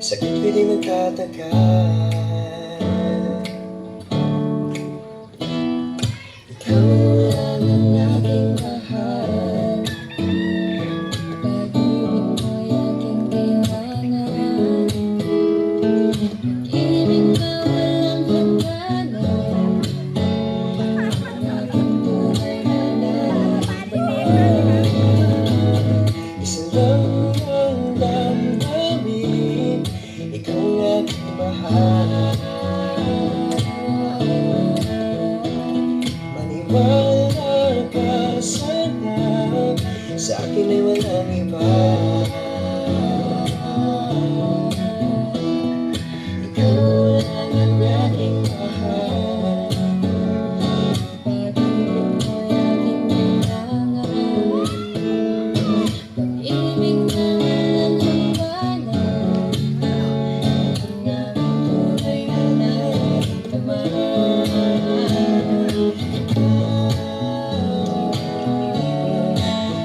Sakit ko di magtataka. Ikaw lang ang aking mahal. Pag-ibig mo'y aking kailangan. Pag-ibig na walang hangganan. Ang aking buhay na naibigay. Isa lang ang damdamin, ikaw ang aking mahal. Maniwala ka sana, sa akin ay walang iba. Ikaw lang ang aking mahal. Pag-ibig mo'y aking kailangan. Pag-ibig na walang hangganan. Ang aking buhay na naibigay.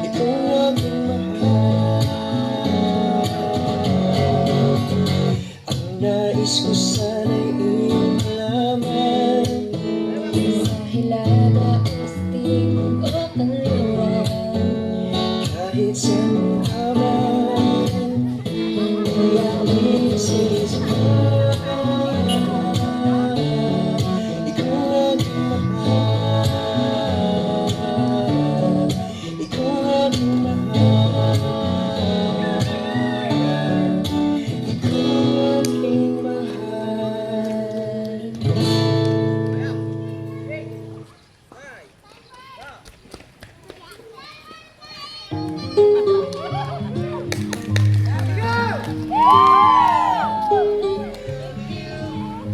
Ikaw ang aking mahal. Ang nais ko sana'y iyong malaman. Sa Hilaga, Ustig o Kanluran, Kahit saan ka man, hindi ako sisipag. Ikaw ang aking mahal. Ikaw ang aking mahal. Ikaw ang aking mahal.